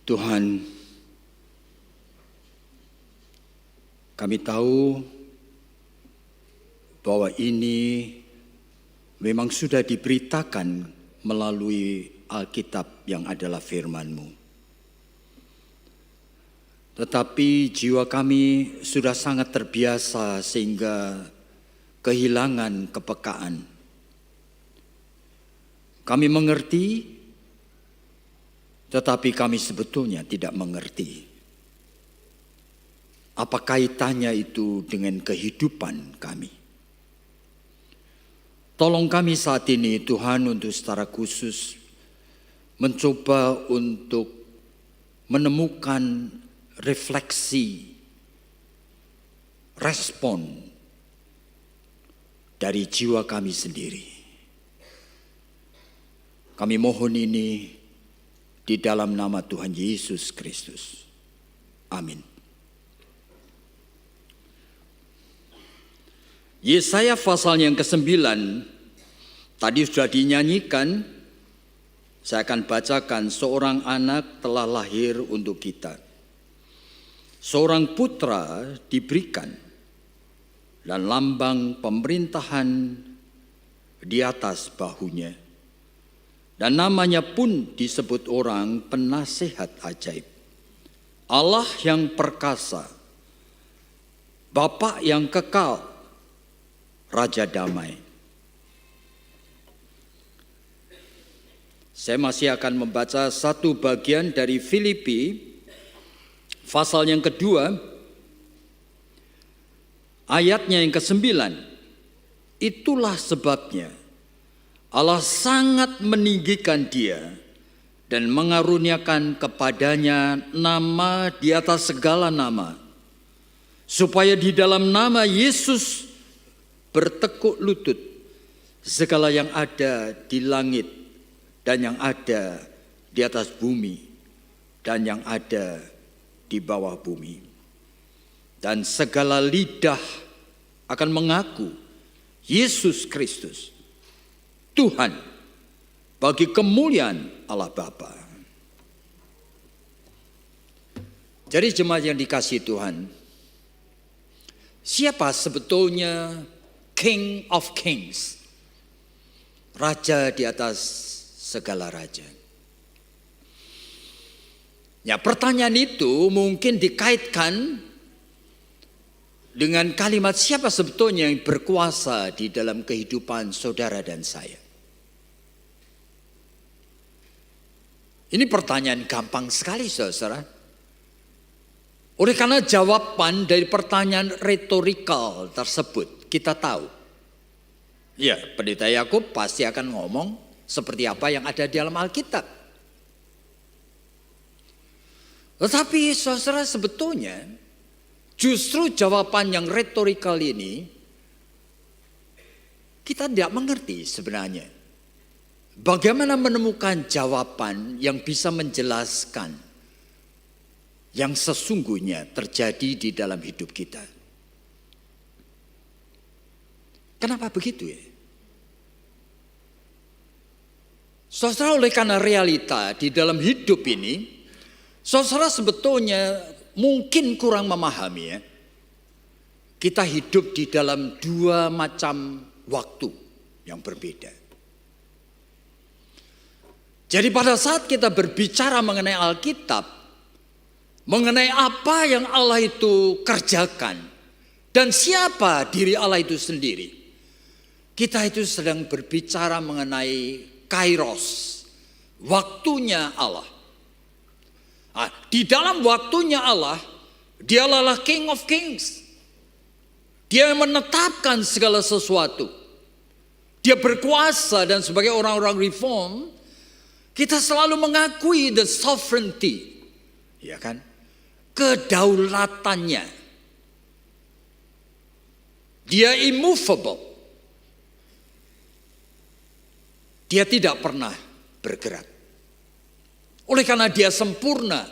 Tuhan, kami tahu bahwa ini memang sudah diberitakan melalui Alkitab yang adalah firman-Mu. Tetapi jiwa kami sudah sangat terbiasa sehingga kehilangan kepekaan. Kami mengerti, tetapi kami sebetulnya tidak mengerti. Apa kaitannya itu dengan kehidupan kami? Tolong kami saat ini Tuhan untuk secara khusus mencoba untuk menemukan refleksi, respon dari jiwa kami sendiri. Kami mohon ini di dalam nama Tuhan Yesus Kristus. Amin. Yesaya pasal yang ke-9 tadi sudah dinyanyikan. Saya akan bacakan, seorang anak telah lahir untuk kita. Seorang putra diberikan dan lambang pemerintahan di atas bahunya. Dan namanya pun disebut orang penasihat ajaib, Allah yang perkasa, Bapa yang kekal, Raja damai. Saya masih akan membaca satu bagian dari Filipi, pasal yang kedua, ayatnya yang ke-9. Itulah sebabnya Allah sangat meninggikan dia dan mengaruniakan kepadanya nama di atas segala nama, supaya di dalam nama Yesus bertekuk lutut segala yang ada di langit dan yang ada di atas bumi dan yang ada di bawah bumi. Dan segala lidah akan mengaku Yesus Kristus Tuhan bagi kemuliaan Allah Bapa. Jadi jemaat yang dikasihi Tuhan, siapa sebetulnya King of Kings? Raja di atas segala raja. Ya, pertanyaan itu mungkin dikaitkan dengan kalimat siapa sebetulnya yang berkuasa di dalam kehidupan saudara dan saya. Ini pertanyaan gampang sekali, saudara. Oleh karena jawaban dari pertanyaan retorikal tersebut kita tahu. Ya, Pendeta Yakub pasti akan ngomong seperti apa yang ada di dalam Alkitab. Tetapi saudara, sebetulnya justru jawaban yang retorikal ini kita tidak mengerti sebenarnya. Bagaimana menemukan jawaban yang bisa menjelaskan yang sesungguhnya terjadi di dalam hidup kita? Kenapa begitu ya? Saudara, oleh karena realita di dalam hidup ini, saudara sebetulnya mungkin kurang memahami ya. Kita hidup di dalam dua macam waktu yang berbeda. Jadi pada saat kita berbicara mengenai Alkitab, mengenai apa yang Allah itu kerjakan, dan siapa diri Allah itu sendiri, kita itu sedang berbicara mengenai Kairos, waktunya Allah. Nah, di dalam waktunya Allah, Dia adalah King of Kings. Dia menetapkan segala sesuatu. Dia berkuasa, dan sebagai orang-orang reform, kita selalu mengakui the sovereignty, ya kan? Kedaulatannya. Dia immovable. Dia tidak pernah bergerak. Oleh karena dia sempurna.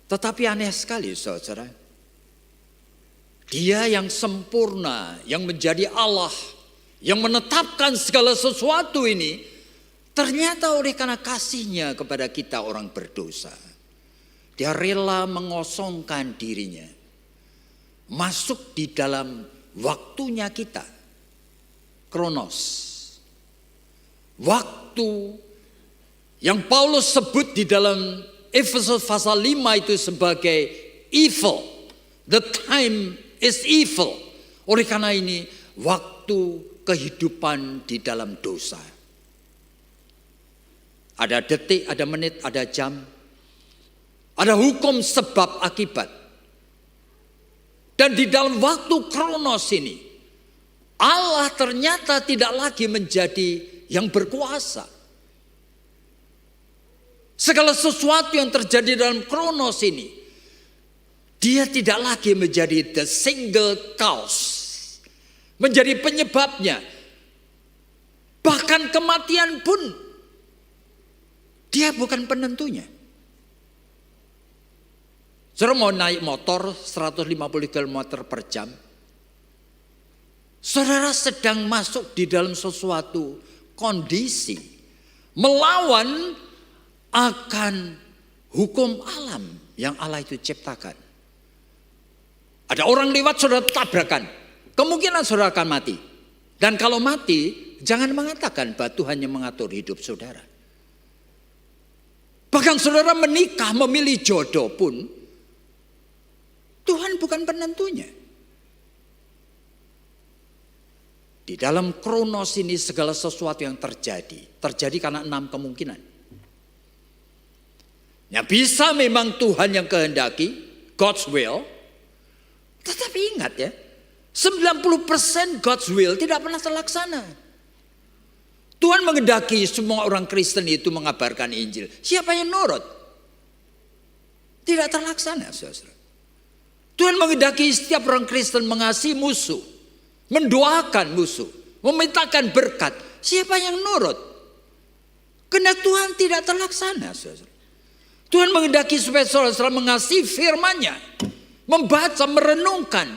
Tetapi aneh sekali, saudara. Dia yang sempurna, yang menjadi Allah, yang menetapkan segala sesuatu ini, Ternyata oleh karena kasihnya kepada kita orang berdosa, dia rela mengosongkan dirinya, masuk di dalam waktunya kita, kronos. Waktu yang Paulus sebut di dalam Efesus pasal 5 itu sebagai evil. The time is evil. Oleh karena ini, waktu kehidupan di dalam dosa. Ada detik, ada menit, ada jam. Ada hukum sebab akibat. Dan di dalam waktu kronos ini, Allah ternyata tidak lagi menjadi yang berkuasa. Segala sesuatu yang terjadi dalam kronos ini, dia tidak lagi menjadi the single cause, menjadi penyebabnya. Bahkan kematian pun dia bukan penentunya. Saudara mau naik motor 150 km per jam, saudara sedang masuk di dalam sesuatu kondisi melawan akan hukum alam yang Allah itu ciptakan. Ada orang lewat, saudara tabrakan, kemungkinan saudara akan mati. Dan kalau mati, jangan mengatakan bahwa Tuhan yang mengatur hidup saudara. Bahkan saudara menikah, memilih jodoh pun, Tuhan bukan penentunya. Di dalam kronos ini segala sesuatu yang terjadi karena 6 kemungkinan. Ya bisa memang Tuhan yang kehendaki, God's will. Tetapi ingat ya, 90% God's will tidak pernah terlaksana. Tuhan menghendaki semua orang Kristen itu mengabarkan Injil. Siapa yang nurut? Tidak terlaksana, saudara. Tuhan menghendaki setiap orang Kristen mengasihi musuh, mendoakan musuh, memintakan berkat. Siapa yang nurut? Kehendak Tuhan tidak terlaksana, saudara. Tuhan menghendaki supaya saudara mengasihi firman-Nya, membaca, merenungkan,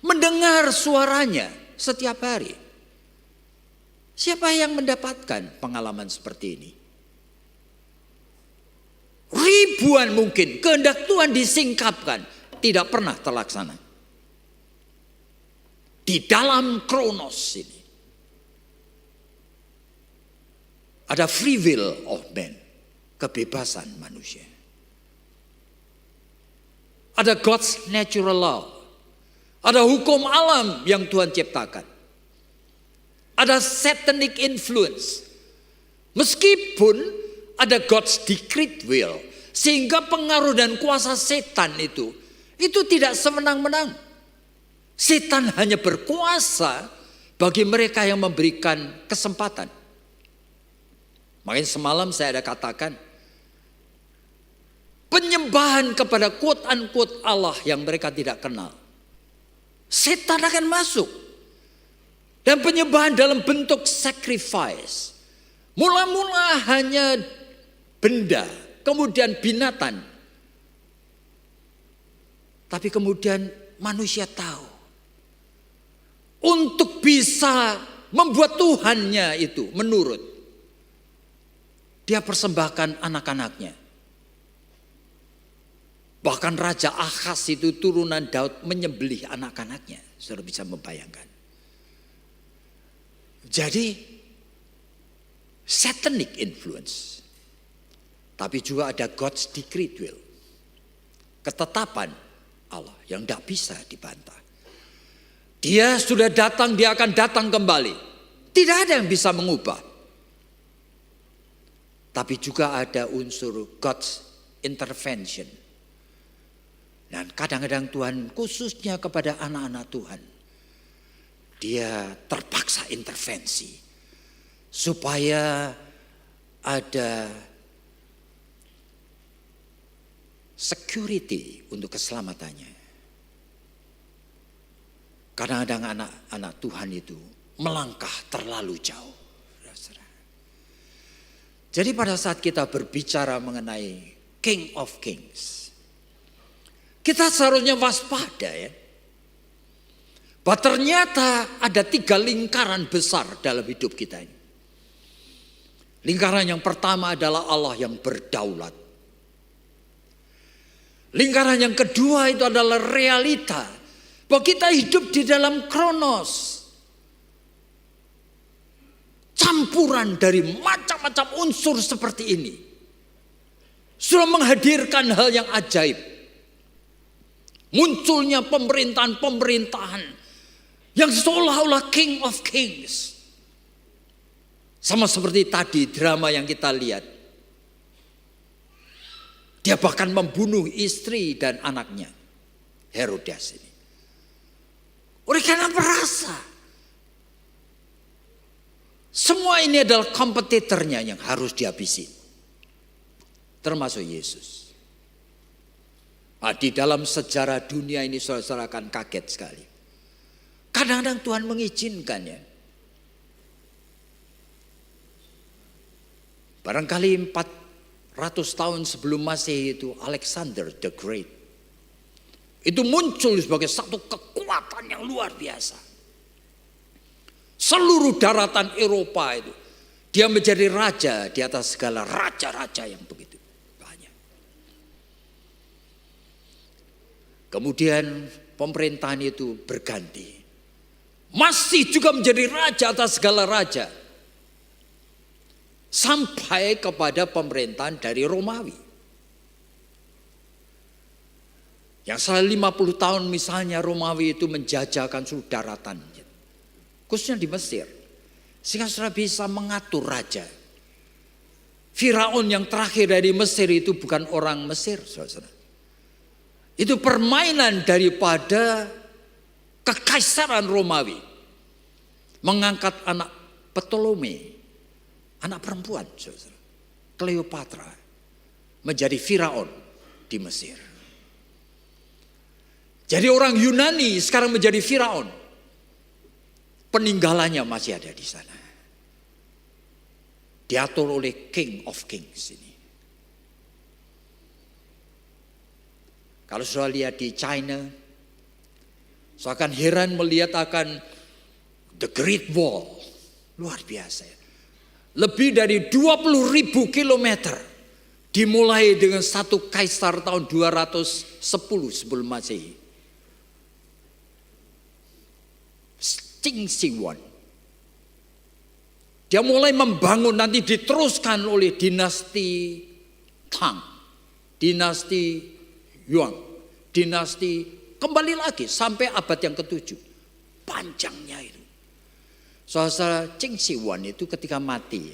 mendengar suaranya setiap hari. Siapa yang mendapatkan pengalaman seperti ini? Ribuan mungkin kehendak Tuhan disingkapkan, tidak pernah terlaksana. Di dalam kronos ini ada free will of man, kebebasan manusia. Ada God's natural law, ada hukum alam yang Tuhan ciptakan. Ada satanic influence. Meskipun ada God's decreed will, sehingga pengaruh dan kuasa setan itu tidak semenang-menang. Setan hanya berkuasa bagi mereka yang memberikan kesempatan. Makanya semalam saya ada katakan, penyembahan kepada quote-unquote Allah yang mereka tidak kenal, setan akan masuk. Dan penyembahan dalam bentuk sacrifice. Mula-mula hanya benda, kemudian binatang. Tapi kemudian manusia tahu. Untuk bisa membuat Tuhannya itu menurut. Dia persembahkan anak-anaknya. Bahkan Raja Ahaz itu turunan Daud menyembelih anak-anaknya. Saudara bisa membayangkan. Jadi satanic influence. Tapi juga ada God's decreed will. Ketetapan Allah yang tidak bisa dibantah. Dia sudah datang, dia akan datang kembali. Tidak ada yang bisa mengubah. Tapi juga ada unsur God's intervention. Dan kadang-kadang Tuhan khususnya kepada anak-anak Tuhan, dia terpaksa intervensi supaya ada security untuk keselamatannya. Kadang-kadang anak-anak Tuhan itu melangkah terlalu jauh. Jadi pada saat kita berbicara mengenai King of Kings, kita seharusnya waspada ya. Bahwa ternyata ada 3 lingkaran besar dalam hidup kita ini. Lingkaran yang pertama adalah Allah yang berdaulat. Lingkaran yang kedua itu adalah realita. Bahwa kita hidup di dalam kronos. Campuran dari macam-macam unsur seperti ini. Sudah menghadirkan hal yang ajaib. Munculnya pemerintahan-pemerintahan. Yang seolah-olah King of Kings. Sama seperti tadi drama yang kita lihat. Dia bahkan membunuh istri dan anaknya. Herodes ini. Oleh karena merasa. Semua ini adalah kompetitornya yang harus dihabisi. Termasuk Yesus. Nah, di dalam sejarah dunia ini saudara-saudara akan kaget sekali. Kadang-kadang Tuhan mengizinkannya. Barangkali 400 tahun sebelum Masehi itu Alexander the Great. Itu muncul sebagai satu kekuatan yang luar biasa. Seluruh daratan Eropa itu. Dia menjadi raja di atas segala raja-raja yang begitu banyak. Kemudian pemerintahan itu berganti. Masih juga menjadi raja atas segala raja. Sampai kepada pemerintahan dari Romawi. Yang selama 50 tahun misalnya Romawi itu menjajahkan seluruh daratan. Khususnya di Mesir. Sehingga saudara bisa mengatur raja. Firaun yang terakhir dari Mesir itu bukan orang Mesir. Saudara. Itu permainan daripada kekaisaran Romawi. Mengangkat anak Ptolemy. Anak perempuan, saudara, Cleopatra, menjadi Firaun di Mesir. Jadi orang Yunani sekarang menjadi Firaun. Peninggalannya masih ada di sana. Diatur oleh King of Kings ini. Kalau sudah lihat di China, saya akan heran melihat akan The Great Wall. Luar biasa ya. Lebih dari 20.000 kilometer. Dimulai dengan satu kaisar tahun 210 sebelum Masehi. Qing Shi Huang. Dia mulai membangun, nanti diteruskan oleh dinasti Tang. Dinasti Yuan. Dinasti kembali lagi sampai abad yang ke-7. Panjangnya itu. Saudara Qing Shi Huang itu ketika mati,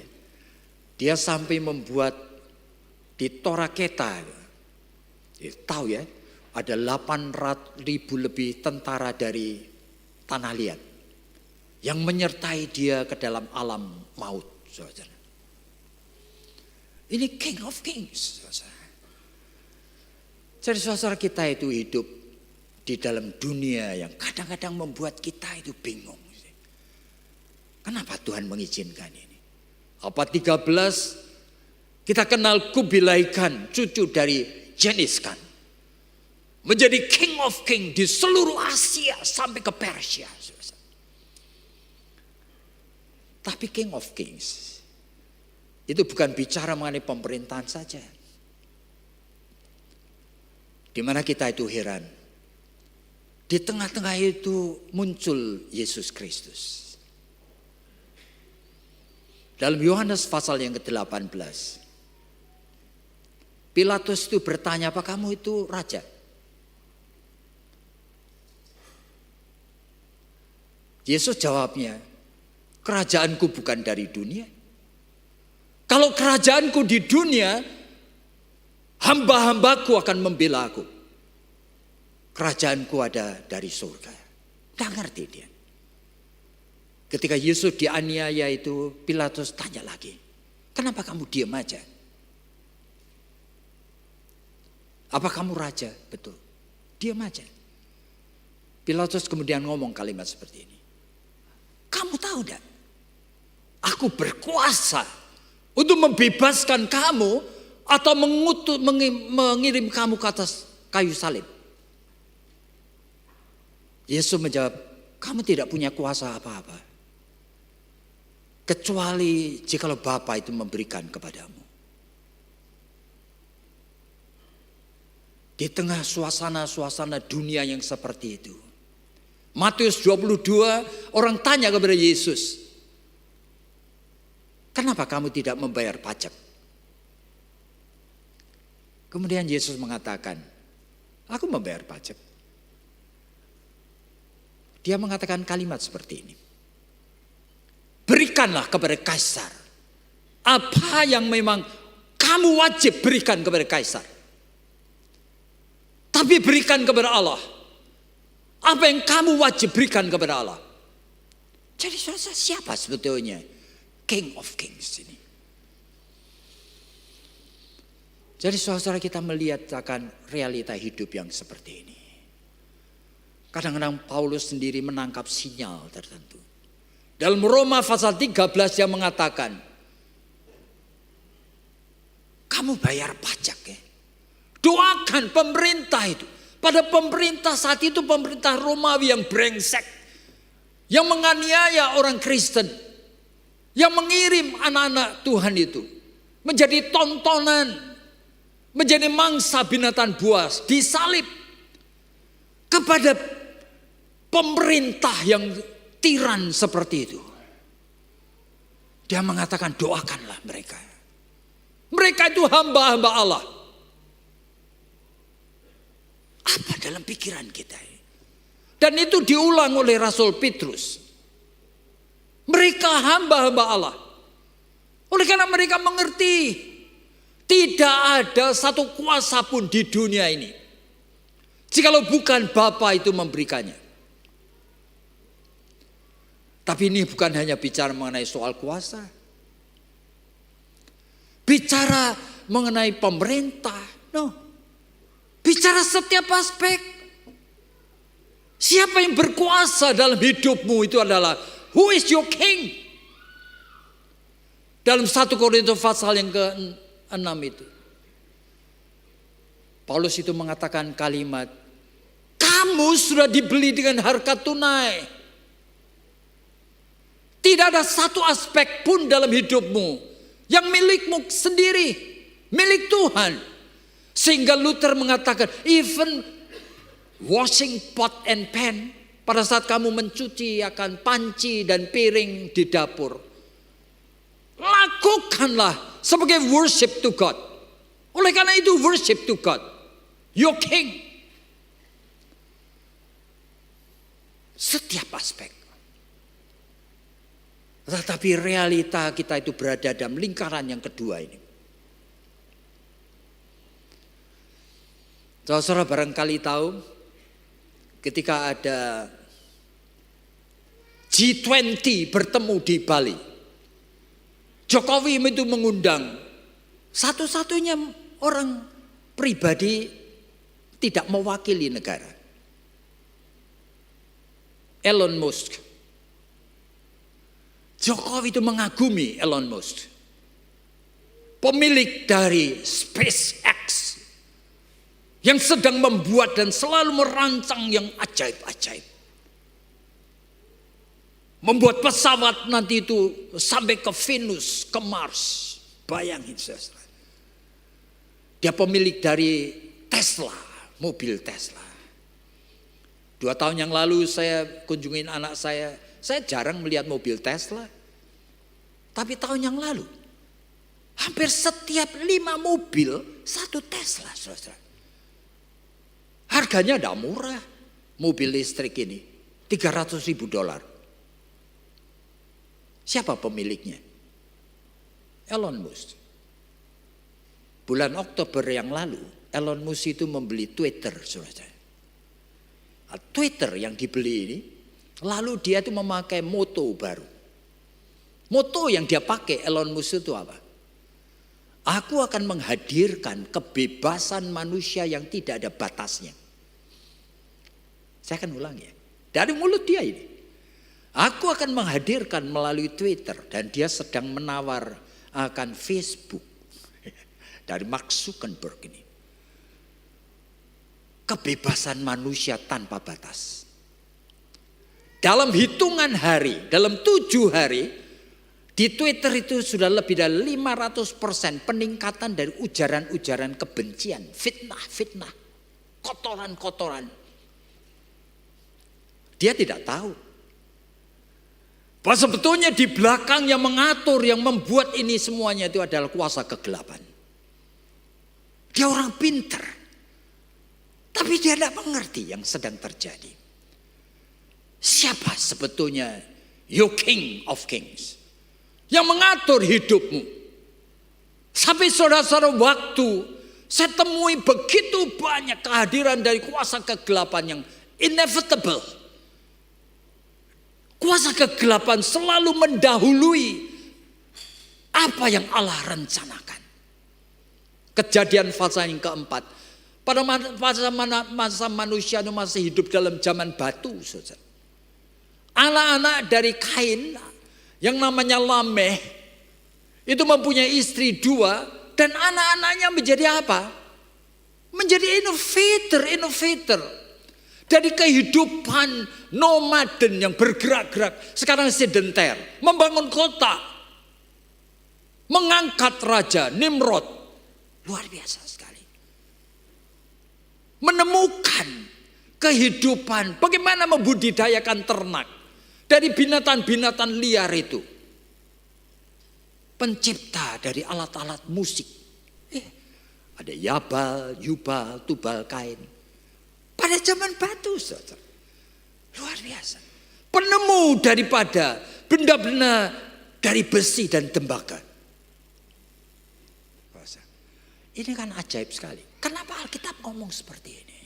dia sampai membuat di Toraketa, tahu ya, ada 800.000 lebih tentara dari tanah liat yang menyertai dia ke dalam alam maut. Saudara. Ini King of Kings. Saudara. Jadi saudara kita itu hidup di dalam dunia yang kadang-kadang membuat kita itu bingung. Kenapa Tuhan mengizinkan ini? Abad 13 kita kenal Kubilai Khan, cucu dari Genghis Khan. Menjadi King of King di seluruh Asia sampai ke Persia. Tapi King of Kings itu bukan bicara mengenai pemerintahan saja. Di mana kita itu heran. Di tengah-tengah itu muncul Yesus Kristus. Dalam Yohanes pasal yang ke-18. Pilatus itu bertanya, apa kamu itu raja? Yesus jawabnya, kerajaanku bukan dari dunia. Kalau kerajaanku di dunia, hamba-hambaku akan membela aku. Kerajaanku ada dari surga. Nggak ngerti dia. Ketika Yesus dianiaya itu, Pilatus tanya lagi, kenapa kamu diam aja? Apa kamu raja? Betul, diam aja. Pilatus kemudian ngomong kalimat seperti ini. Kamu tahu enggak? Aku berkuasa untuk membebaskan kamu atau mengirim kamu ke atas kayu salib. Yesus menjawab, kamu tidak punya kuasa apa-apa. kecuali jikalau Bapa itu memberikan kepadamu. Di tengah suasana-suasana dunia yang seperti itu. Matius 22, orang tanya kepada Yesus, kenapa kamu tidak membayar pajak? Kemudian Yesus mengatakan, aku membayar pajak. Dia mengatakan kalimat seperti ini. Berikanlah kepada Kaisar apa yang memang kamu wajib berikan kepada Kaisar. Tapi berikan kepada Allah apa yang kamu wajib berikan kepada Allah. Jadi saudara, siapa sebetulnya King of Kings ini? Jadi saudara, kita melihat akan realita hidup yang seperti ini. Kadang-kadang Paulus sendiri menangkap sinyal tertentu. Dalam Roma pasal 13 dia mengatakan, kamu bayar pajak ya. Doakan pemerintah itu. Pada pemerintah saat itu, pemerintah Romawi yang brengsek, yang menganiaya orang Kristen, yang mengirim anak-anak Tuhan itu menjadi tontonan, menjadi mangsa binatang buas, disalib kepada pemerintah yang tiran seperti itu. Dia mengatakan doakanlah mereka. Mereka itu hamba-hamba Allah. Apa dalam pikiran kita? Dan itu diulang oleh Rasul Petrus. Mereka hamba-hamba Allah. Oleh karena mereka mengerti tidak ada satu kuasa pun di dunia ini jikalau bukan Bapa itu memberikannya. Tapi ini bukan hanya bicara mengenai soal kuasa. Bicara mengenai pemerintah. No. Bicara setiap aspek. Siapa yang berkuasa dalam hidupmu itu adalah who is your king? Dalam 1 Korintus pasal yang ke-6 itu. Paulus itu mengatakan kalimat, kamu sudah dibeli dengan harga tunai. Tidak ada satu aspek pun dalam hidupmu yang milikmu sendiri, milik Tuhan. Sehingga Luther mengatakan, even washing pot and pan, pada saat kamu mencuci akan panci dan piring di dapur, lakukanlah sebagai worship to God. Oleh karena itu worship to God, your king. Setiap aspek. Tetapi realita kita itu berada dalam lingkaran yang kedua ini. Saudara barangkali tahu ketika ada G20 bertemu di Bali, Jokowi itu mengundang satu-satunya orang pribadi tidak mewakili negara, Elon Musk. Jokowi itu mengagumi Elon Musk, pemilik dari SpaceX, yang sedang membuat dan selalu merancang yang ajaib-ajaib. Membuat pesawat nanti itu sampai ke Venus, ke Mars. Bayangin saudara. Dia pemilik dari Tesla, mobil Tesla. 2 tahun yang lalu saya kunjungin anak saya jarang melihat mobil Tesla. Tapi tahun yang lalu, hampir setiap 5 mobil 1 Tesla saudara. Harganya tidak murah, mobil listrik ini, $300.000. Siapa pemiliknya? Elon Musk. Bulan Oktober yang lalu, Elon Musk itu membeli Twitter, saudara. Twitter yang dibeli ini, lalu dia itu memakai moto baru. Moto yang dia pakai Elon Musk itu apa? Aku akan menghadirkan kebebasan manusia yang tidak ada batasnya. Saya akan ulang ya. Dari mulut dia ini. Aku akan menghadirkan melalui Twitter. Dan dia sedang menawar akan Facebook. Dari Mark Zuckerberg ini. Kebebasan manusia tanpa batas. Dalam hitungan hari, dalam 7 hari, Di Twitter itu sudah lebih dari 500% peningkatan dari ujaran-ujaran kebencian, fitnah, kotoran-kotoran. Dia tidak tahu bahwa sebetulnya di belakang yang mengatur, yang membuat ini semuanya itu adalah kuasa kegelapan. Dia orang pintar, tapi dia tidak mengerti yang sedang terjadi. Siapa sebetulnya your King of Kings yang mengatur hidupmu? Sampai saudara-saudara, waktu saya temui begitu banyak kehadiran dari kuasa kegelapan yang inevitable. Kuasa kegelapan selalu mendahului apa yang Allah rencanakan. Kejadian pasal yang keempat. Pada masa manusia itu masih hidup dalam zaman batu, saudara. Anak-anak dari Kain yang namanya Lameh itu mempunyai istri 2 dan anak-anaknya menjadi apa? Menjadi innovator. Dari kehidupan nomaden yang bergerak-gerak sekarang sedenter, membangun kota, mengangkat raja Nimrod. Luar biasa sekali. Menemukan kehidupan, bagaimana membudidayakan ternak dari binatang-binatang liar itu. Pencipta dari alat-alat musik. Ada Yabal, Yubal, Tubal, Kain. Pada zaman batu, saudara. Luar biasa. Penemu daripada benda-benda dari besi dan tembaga. Ini kan ajaib sekali. Kenapa Alkitab ngomong seperti ini?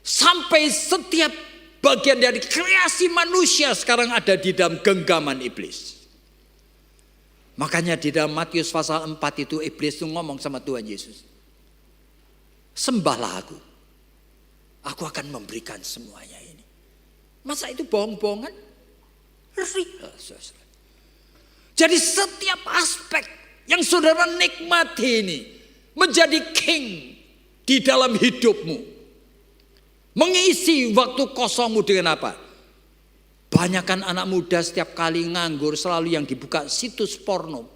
Sampai setiap bagian dari kreasi manusia sekarang ada di dalam genggaman iblis. Makanya di dalam Matius pasal 4 itu iblis itu ngomong sama Tuhan Yesus. Sembahlah aku. Aku akan memberikan semuanya ini. Masa itu bohong-bohongan? Real, saudara. Jadi setiap aspek yang saudara nikmati ini menjadi king di dalam hidupmu. Mengisi waktu kosongmu dengan apa? Banyakan anak muda setiap kali nganggur selalu yang dibuka situs porno.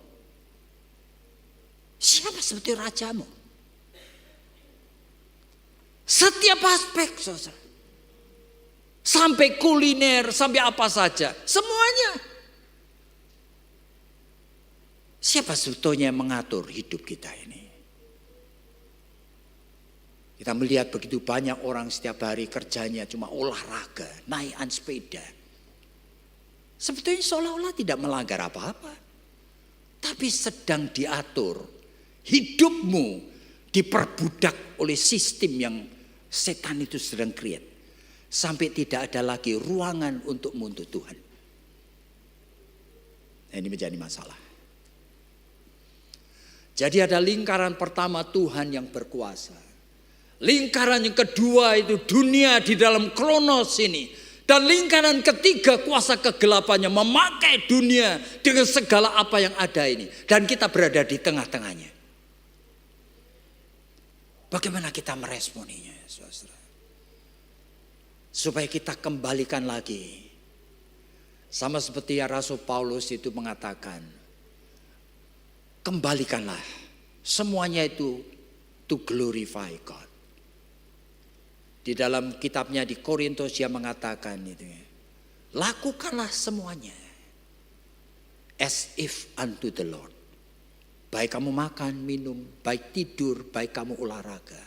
Siapa seperti rajamu? Setiap aspek, saudara. Sampai kuliner, sampai apa saja. Semuanya. Siapa sebetulnya yang mengatur hidup kita ini? Kita melihat begitu banyak orang setiap hari kerjanya cuma olahraga, naikan sepeda. Sebetulnya seolah-olah tidak melanggar apa-apa. Tapi sedang diatur. Hidupmu diperbudak oleh sistem yang setan itu sedang create. Sampai tidak ada lagi ruangan untukmu untuk Tuhan. Ini menjadi masalah. Jadi ada lingkaran pertama Tuhan yang berkuasa. Lingkaran yang kedua itu dunia di dalam kronos ini. Dan lingkaran ketiga kuasa kegelapannya memakai dunia dengan segala apa yang ada ini. Dan kita berada di tengah-tengahnya. Bagaimana kita meresponinya, saudara? Supaya kita kembalikan lagi. Sama seperti yang Rasul Paulus itu mengatakan. Kembalikanlah semuanya itu to glorify God. Di dalam kitabnya di Korintus dia mengatakan itu ya. Lakukanlah semuanya as if unto the Lord. Baik kamu makan, minum, baik tidur, baik kamu olahraga.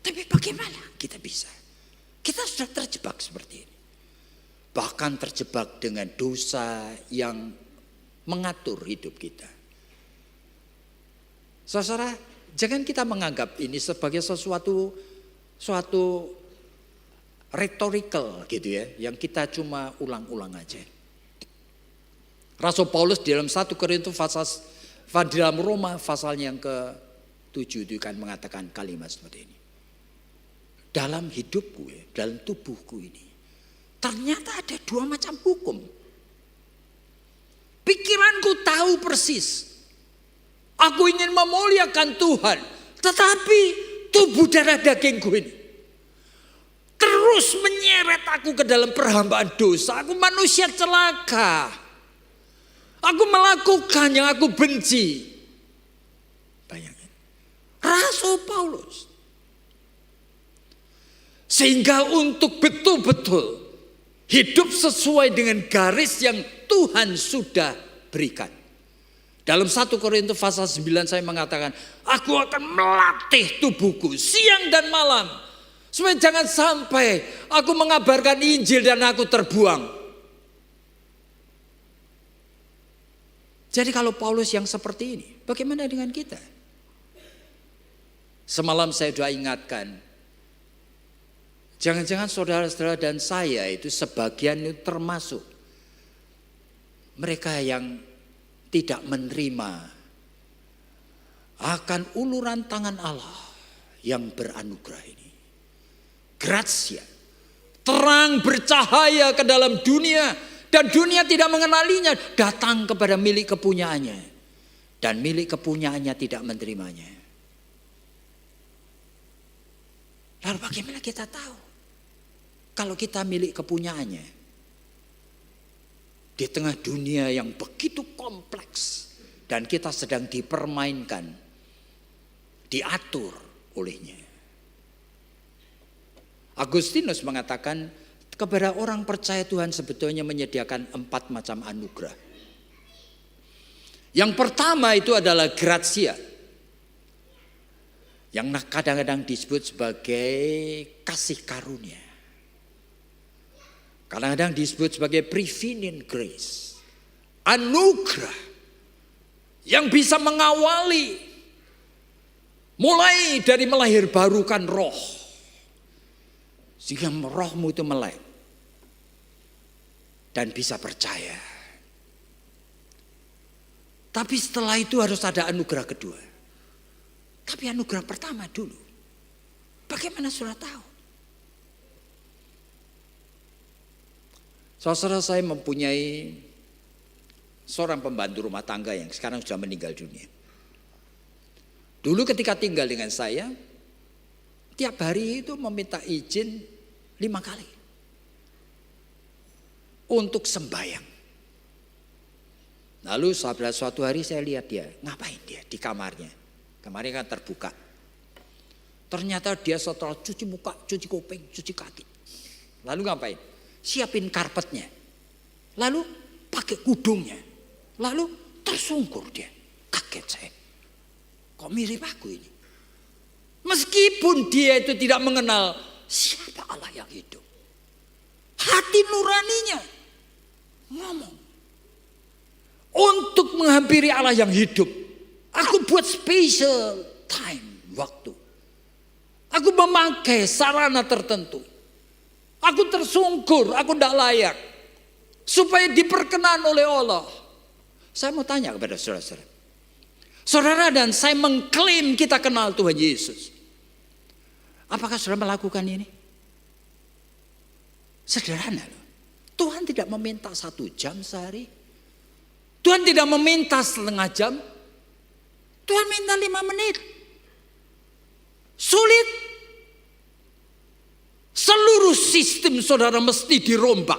Tapi bagaimana kita bisa? Kita sudah terjebak seperti ini. Bahkan terjebak dengan dosa yang mengatur hidup kita. Saudara, jangan kita menganggap ini sebagai suatu rhetorical gitu ya, yang kita cuma ulang-ulang aja. Rasul Paulus di dalam 1 Korintus di dalam Roma pasalnya yang ke-7 itu kan mengatakan kalimat seperti ini. Dalam hidupku ya, dalam tubuhku ini, ternyata ada 2 macam hukum. Pikiranku tahu persis. Aku ingin memuliakan Tuhan. Tetapi tubuh darah dagingku ini terus terus menyeret aku ke dalam perhambaan dosa. Aku manusia celaka. Aku melakukan yang aku benci. Bayangin. Rasul Paulus. Sehingga untuk betul-betul hidup sesuai dengan garis yang Tuhan sudah berikan. Dalam 1 Korintus pasal 9 saya mengatakan, aku akan melatih tubuhku siang dan malam. Supaya jangan sampai aku mengabarkan Injil dan aku terbuang. Jadi kalau Paulus yang seperti ini, bagaimana dengan kita? Semalam saya sudah ingatkan, jangan-jangan saudara-saudara dan saya itu sebagian itu termasuk mereka yang tidak menerima akan uluran tangan Allah yang beranugerah ini. Gratia, terang bercahaya ke dalam dunia dan dunia tidak mengenalinya, datang kepada milik kepunyaannya dan milik kepunyaannya tidak menerimanya. Lalu bagaimana kita tahu kalau kita milik kepunyaannya? Di tengah dunia yang begitu kompleks dan kita sedang dipermainkan, diatur olehnya. Agustinus mengatakan kepada orang percaya Tuhan sebetulnya menyediakan 4 macam anugerah. Yang pertama itu adalah gratia, yang kadang-kadang disebut sebagai kasih karunia. Kadang-kadang disebut sebagai prevenient grace. Anugerah yang bisa mengawali mulai dari melahir barukan roh. Sehingga rohmu itu melek dan bisa percaya. Tapi setelah itu harus ada anugerah kedua. Tapi anugerah pertama dulu. Bagaimana saudara tahu? Saudara saya mempunyai seorang pembantu rumah tangga yang sekarang sudah meninggal dunia. Dulu ketika tinggal dengan saya, tiap hari itu meminta izin 5 kali untuk sembahyang. Lalu suatu hari saya lihat dia, ngapain dia di kamarnya? Kamarnya kan terbuka. Ternyata dia setelah cuci muka, cuci kuping, cuci kaki. Lalu ngapain? Siapin karpetnya, lalu pakai kudungnya, lalu tersungkur dia. Kaget saya, kok mirip aku ini? Meskipun dia itu tidak mengenal siapa Allah yang hidup, hati nuraninya ngomong untuk menghampiri Allah yang hidup. Aku buat special time, waktu. Aku memakai sarana tertentu. Aku tersungkur, aku tidak layak. Supaya diperkenan oleh Allah. Saya mau tanya kepada saudara-saudara. Saudara dan saya mengklaim kita kenal Tuhan Yesus. Apakah saudara melakukan ini? Sederhana loh. Tuhan tidak meminta 1 jam sehari. Tuhan tidak meminta setengah jam. Tuhan minta 5 menit. Sulit. Seluruh sistem saudara mesti dirombak.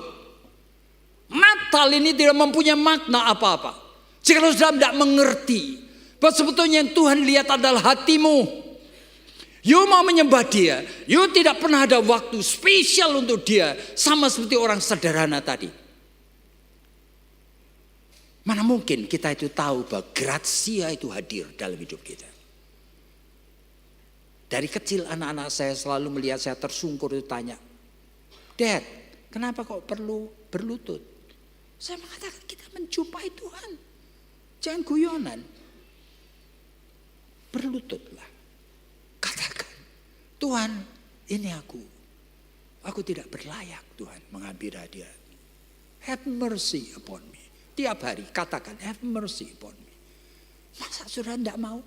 Natal ini tidak mempunyai makna apa-apa jika saudara tidak mengerti bahwa sebetulnya yang Tuhan lihat adalah hatimu. You mau menyembah dia, you tidak pernah ada waktu spesial untuk dia, sama seperti orang sederhana tadi. Mana mungkin kita itu tahu bahwa gratia itu hadir dalam hidup kita. Dari kecil anak-anak saya selalu melihat saya tersungkur itu tanya, Dad, kenapa kok perlu berlutut? Saya mengatakan kita menjumpai Tuhan. Jangan guyonan. Berlututlah. Katakan, Tuhan ini aku. Aku tidak berlayak Tuhan mengambil hadiah. Have mercy upon me. Tiap hari katakan have mercy upon me. Masa saudara tidak mau?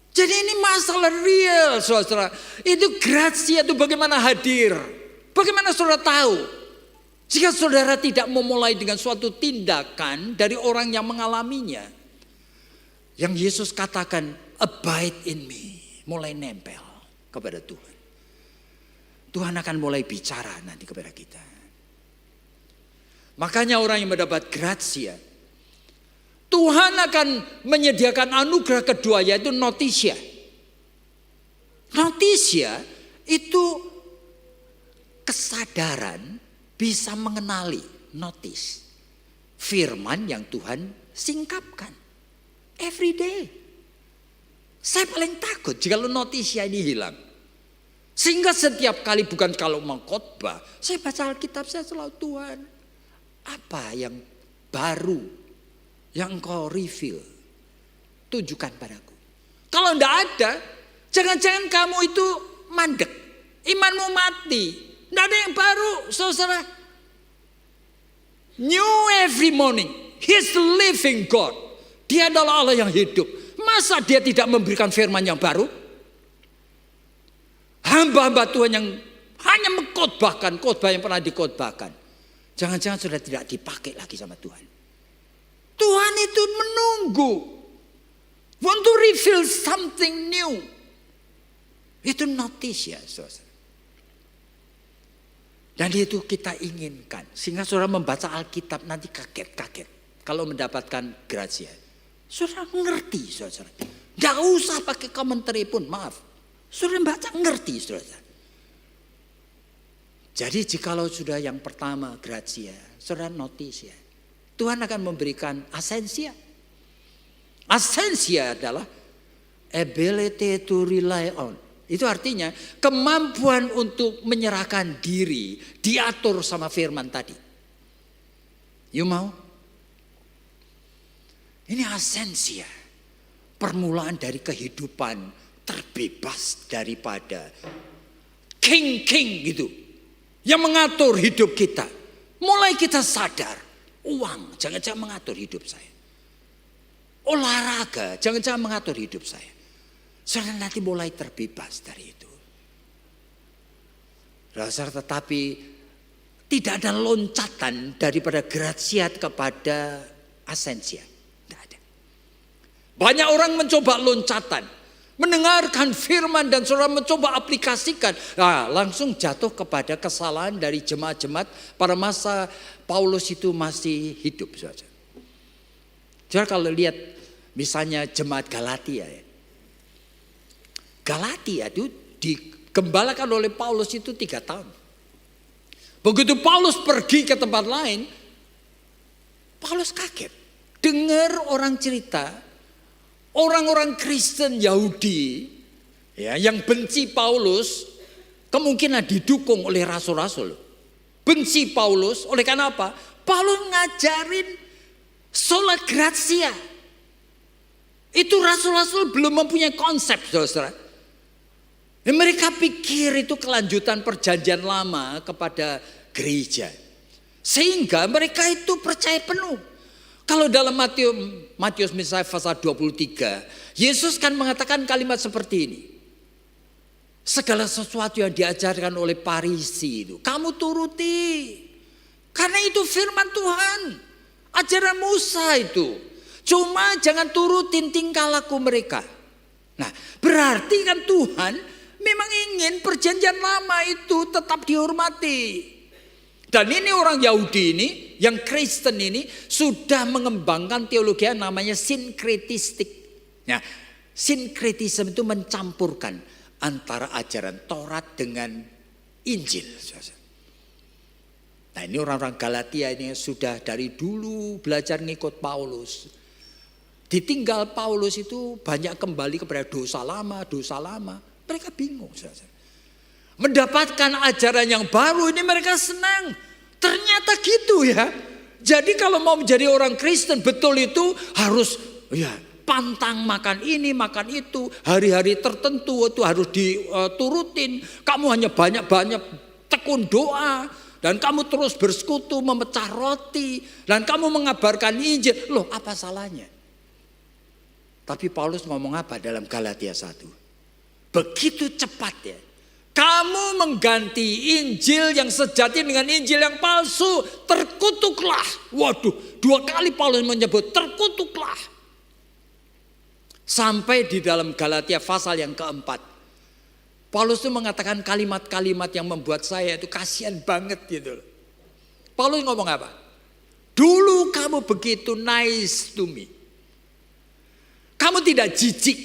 Jadi ini masalah real saudara. Itu gratia itu bagaimana hadir. Bagaimana saudara tahu? Jika saudara tidak memulai dengan suatu tindakan dari orang yang mengalaminya. Yang Yesus katakan abide in me. Mulai nempel kepada Tuhan. Tuhan akan mulai bicara nanti kepada kita. Makanya orang yang mendapat gratia, Tuhan akan menyediakan anugerah kedua, yaitu notitia. Notitia itu kesadaran bisa mengenali, notice firman yang Tuhan singkapkan every day. Saya paling takut jika notitia ini hilang. Sehingga setiap kali, bukan kalau mau khotbah, saya baca Alkitab, saya selalu, Tuhan, apa yang baru yang Engkau reveal, tunjukkan padaku. Kalau enggak ada, jangan-jangan kamu itu mandek, imanmu mati, enggak ada yang baru, saudara. New every morning, He's the living God. Dia adalah Allah yang hidup. Masa Dia tidak memberikan firman yang baru? Hamba-hamba Tuhan yang hanya mengkhotbahkan khotbah yang pernah dikhotbahkan, jangan-jangan sudah tidak dipakai lagi sama Tuhan. Tuhan itu menunggu, want to reveal something new. Itu notice ya, saudara. Dan itu kita inginkan, sehingga saudara membaca Alkitab nanti kaget-kaget kalau mendapatkan gratia. Saudara ngerti, saudara. Tidak usah pakai komentari pun, maaf. Saudara baca ngerti, saudara. Jadi jikalau sudah yang pertama gratia, saudara notice ya, Tuhan akan memberikan asensia. Asensia adalah ability to rely on. Itu artinya kemampuan untuk menyerahkan diri, diatur sama firman tadi. You mau? Ini asensia. Permulaan dari kehidupan terbebas daripada king gitu. Yang mengatur hidup kita. Mulai kita sadar, uang jangan-jangan mengatur hidup saya. Olahraga jangan-jangan mengatur hidup saya. Saudara nanti mulai terbebas dari itu. Saudara, tetapi tidak ada loncatan daripada gratiat kepada asensia. Tidak ada. Banyak orang mencoba loncatan, mendengarkan firman dan saudara mencoba aplikasikan. Nah, langsung jatuh kepada kesalahan dari jemaat-jemaat pada masa Paulus itu masih hidup. Saudara kalau lihat misalnya jemaat Galatia ya. Galatia itu digembalakan oleh Paulus itu 3 tahun. Begitu Paulus pergi ke tempat lain, Paulus kaget. Dengar orang cerita, orang-orang Kristen Yahudi ya, yang benci Paulus, kemungkinan didukung oleh rasul-rasul. Benci Paulus, oleh karena apa? Paulus ngajarin sola gratia. Itu rasul-rasul belum mempunyai konsep, saudara. Mereka pikir itu kelanjutan perjanjian lama kepada gereja. Sehingga mereka itu percaya penuh. Kalau dalam Matius misalnya pasal 23, Yesus kan mengatakan kalimat seperti ini. Segala sesuatu yang diajarkan oleh Farisi itu, kamu turuti. Karena itu firman Tuhan. Ajaran Musa itu. Cuma jangan turutin tingkah laku mereka. Nah, berarti kan Tuhan memang ingin perjanjian lama itu tetap dihormati. Dan ini orang Yahudi ini, yang Kristen ini sudah mengembangkan teologi yang namanya sinkretistik. Nah, sinkretisme itu mencampurkan antara ajaran Taurat dengan Injil. Nah, ini orang-orang Galatia ini sudah dari dulu belajar ngikut Paulus. Ditinggal Paulus itu banyak kembali kepada dosa lama. Mereka bingung. Mendapatkan ajaran yang baru ini mereka senang. Ternyata gitu ya. Jadi kalau mau menjadi orang Kristen betul itu harus ya pantang makan ini, makan itu. Hari-hari tertentu itu harus diturutin. Kamu hanya banyak-banyak tekun doa. Dan kamu terus bersekutu memecah roti. Dan kamu mengabarkan Injil. Loh, apa salahnya? Tapi Paulus ngomong apa dalam Galatia 1? Begitu cepat ya. Kamu mengganti Injil yang sejati dengan Injil yang palsu. Terkutuklah. Waduh, 2 kali Paulus menyebut terkutuklah. Sampai di dalam Galatia pasal yang keempat. Paulus itu mengatakan kalimat-kalimat yang membuat saya itu kasihan banget gitu. Paulus ngomong apa? Dulu kamu begitu nice to me. Kamu tidak jijik.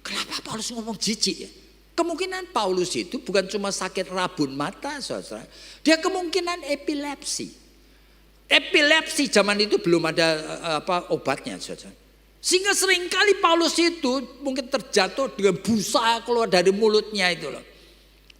Kenapa Paulus ngomong jijik ya? Kemungkinan Paulus itu bukan cuma sakit rabun mata, saudara. Dia kemungkinan epilepsi. Epilepsi zaman itu belum ada obatnya, saudara. Sehingga seringkali Paulus itu mungkin terjatuh dengan busa keluar dari mulutnya itu loh.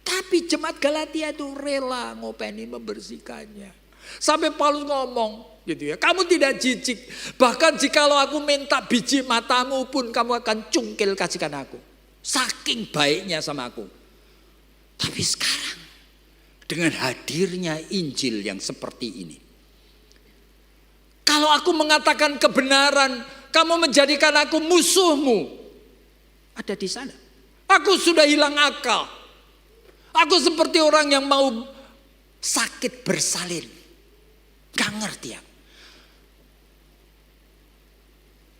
Tapi jemaat Galatia itu rela ngopeni membersihkannya. Sampai Paulus ngomong gitu ya, kamu tidak jijik. Bahkan jikalau aku minta biji matamu pun kamu akan cungkil kasihkan aku. Saking baiknya sama aku. Tapi sekarang dengan hadirnya Injil yang seperti ini. Kalau aku mengatakan kebenaran, kamu menjadikan aku musuhmu. Ada di sana. Aku sudah hilang akal. Aku seperti orang yang mau sakit bersalin. Gak ngerti ya.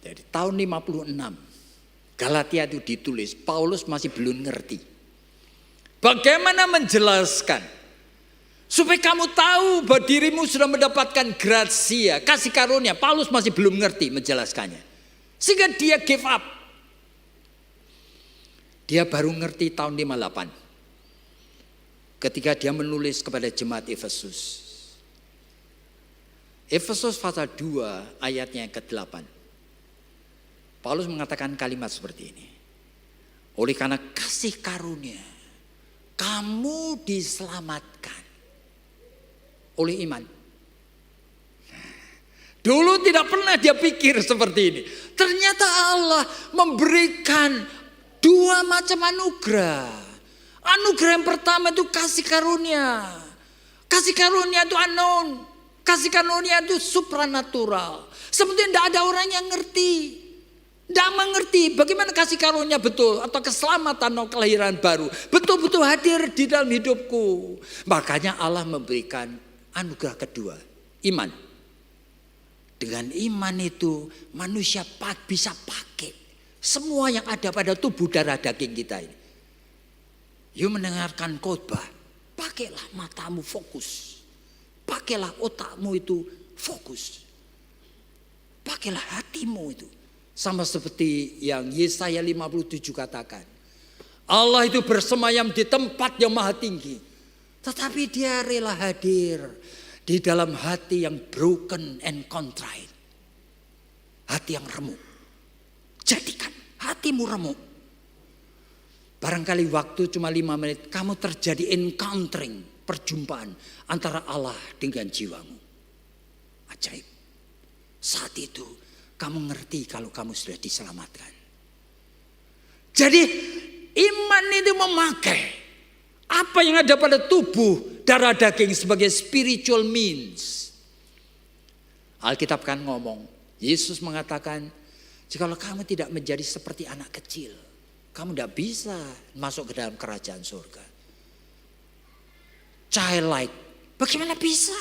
Dari tahun 56. Galatia itu ditulis. Paulus masih belum ngerti. Bagaimana menjelaskan. Supaya kamu tahu bahwa dirimu sudah mendapatkan gracia, kasih karunia. Paulus masih belum ngerti menjelaskannya. Sehingga dia give up. Dia baru ngerti tahun 58. Ketika dia menulis kepada jemaat Efesus. Efesus pasal 2 ayatnya yang ke-8. Paulus mengatakan kalimat seperti ini. Oleh karena kasih karunia, kamu diselamatkan. Oleh iman. Dulu tidak pernah dia pikir seperti ini. Ternyata Allah memberikan dua macam anugerah. Anugerah yang pertama itu kasih karunia. Kasih karunia itu unknown. Kasih karunia itu supranatural. Sebetulnya tidak ada orang yang ngerti. Tidak mengerti bagaimana kasih karunia betul. Atau keselamatan atau kelahiran baru. Betul-betul hadir di dalam hidupku. Makanya Allah memberikan anugerah kedua, iman. Dengan iman itu manusia bisa pakai semua yang ada pada tubuh darah daging kita ini. You mendengarkan khotbah, pakailah matamu fokus. Pakailah otakmu itu fokus. Pakailah hatimu itu. Sama seperti yang Yesaya 57 katakan. Allah itu bersemayam di tempat yang maha tinggi. Tetapi dia rela hadir di dalam hati yang broken and contrite. Hati yang remuk. Jadikan hatimu remuk. Barangkali waktu cuma 5 menit. Kamu terjadi encountering. Perjumpaan antara Allah dengan jiwamu. Ajaib. Saat itu kamu ngerti kalau kamu sudah diselamatkan. Jadi iman itu memakai apa yang ada pada tubuh darah daging sebagai spiritual means. Alkitab kan ngomong, Yesus mengatakan, jikalau kamu tidak menjadi seperti anak kecil, kamu tidak bisa masuk ke dalam kerajaan surga. Childlike, bagaimana bisa?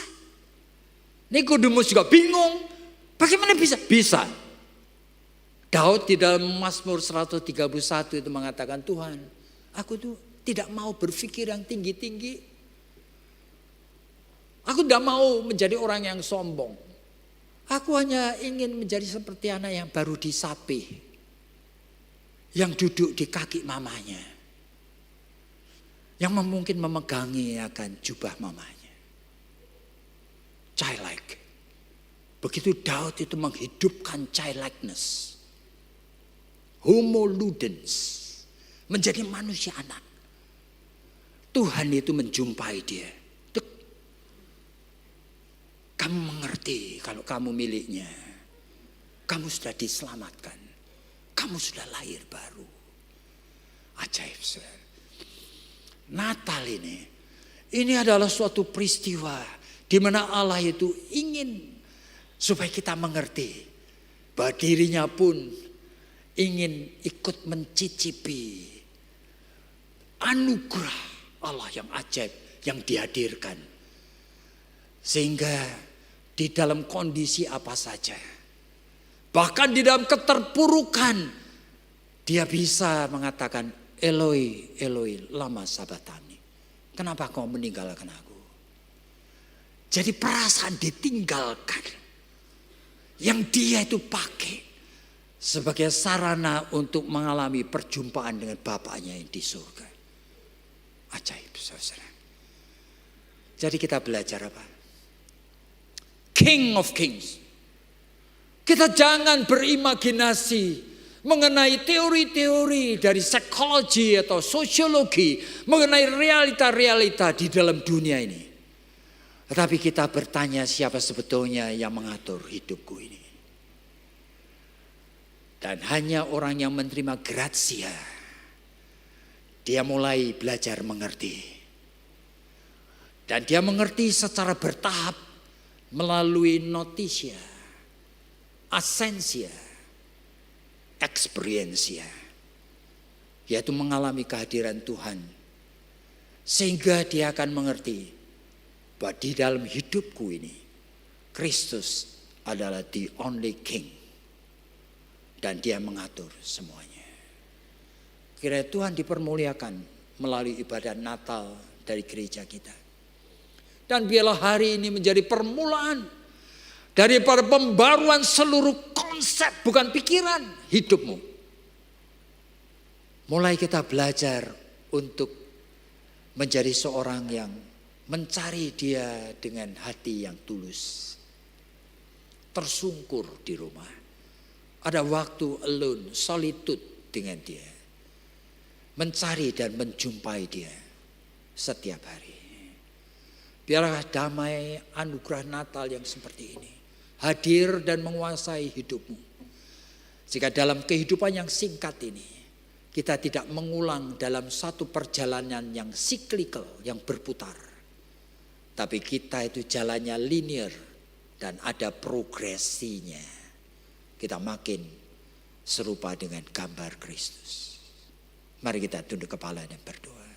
Nikodemus juga bingung, bagaimana bisa? Bisa. Daud di dalam Mazmur 131 itu mengatakan, Tuhan, aku tuh tidak mau berpikir yang tinggi-tinggi. Aku tidak mau menjadi orang yang sombong. Aku hanya ingin menjadi seperti anak yang baru disapih. Yang duduk di kaki mamanya. Yang mungkin memegangi akan jubah mamanya. Childlike. Begitu Daud itu menghidupkan childlikeness. Homo ludens. Menjadi manusia anak. Tuhan itu menjumpai dia. Kamu mengerti kalau kamu miliknya. Kamu sudah diselamatkan. Kamu sudah lahir baru. Ajaib, saudara. Natal ini adalah suatu peristiwa di mana Allah itu ingin supaya kita mengerti bahwa dirinya pun ingin ikut mencicipi anugerah Allah yang ajaib yang dihadirkan. Sehingga di dalam kondisi apa saja. Bahkan di dalam keterpurukan. Dia bisa mengatakan, Eloi, Eloi, lama sabatani. Kenapa kau meninggalkan aku? Jadi perasaan ditinggalkan yang dia itu pakai sebagai sarana untuk mengalami perjumpaan dengan Bapaknya yang di surga. Ajaib, saudara. Jadi kita belajar apa? King of Kings. Kita jangan berimajinasi mengenai teori-teori dari psikologi atau sosiologi, mengenai realita-realita di dalam dunia ini. Tetapi kita bertanya, siapa sebetulnya yang mengatur hidupku ini? Dan hanya orang yang menerima gratia, dia mulai belajar mengerti. Dan dia mengerti secara bertahap melalui notitia, asensia, experiensia, yaitu mengalami kehadiran Tuhan, sehingga dia akan mengerti bahwa di dalam hidupku ini Kristus adalah the only king, dan dia mengatur semuanya. Kiranya Tuhan dipermuliakan melalui ibadah Natal dari gereja kita, dan biarlah hari ini menjadi permulaan daripada pembaruan seluruh konsep, bukan pikiran, hidupmu. Mulai kita belajar untuk menjadi seorang yang mencari dia dengan hati yang tulus. Tersungkur di rumah. Ada waktu alone, solitude dengan dia. Mencari dan menjumpai dia setiap hari. Biarlah damai anugerah Natal yang seperti ini hadir dan menguasai hidupmu. Jika dalam kehidupan yang singkat ini kita tidak mengulang dalam satu perjalanan yang siklikal, yang berputar. Tapi kita itu jalannya linear dan ada progresinya. Kita makin serupa dengan gambar Kristus. Mari kita tunduk kepala dan berdoa.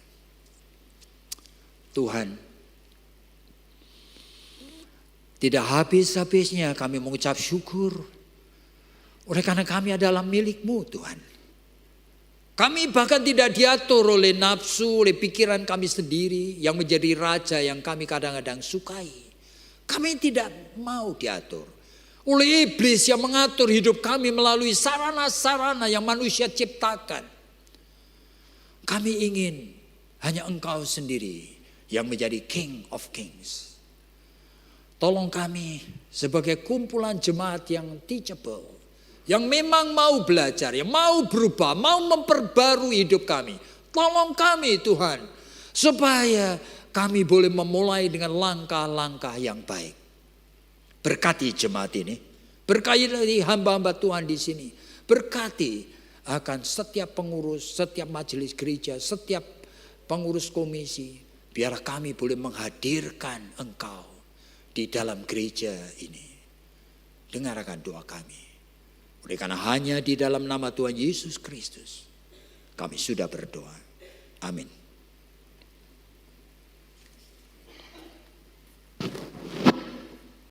Tuhan, tidak habis-habisnya kami mengucap syukur. Oleh karena kami adalah milik-Mu Tuhan. Kami bahkan tidak diatur oleh nafsu, oleh pikiran kami sendiri yang menjadi raja yang kami kadang-kadang sukai. Kami tidak mau diatur oleh iblis yang mengatur hidup kami melalui sarana-sarana yang manusia ciptakan. Kami ingin hanya Engkau sendiri yang menjadi King of Kings. Tolong kami sebagai kumpulan jemaat yang teachable, yang memang mau belajar, yang mau berubah, mau memperbarui hidup kami. Tolong kami Tuhan, supaya kami boleh memulai dengan langkah-langkah yang baik. Berkati jemaat ini, berkati hamba-hamba Tuhan di sini, berkati akan setiap pengurus, setiap majelis gereja, setiap pengurus komisi. Biar kami boleh menghadirkan Engkau di dalam gereja ini. Dengarkan doa kami. Oleh karena hanya di dalam nama Tuhan Yesus Kristus kami sudah berdoa. Amin.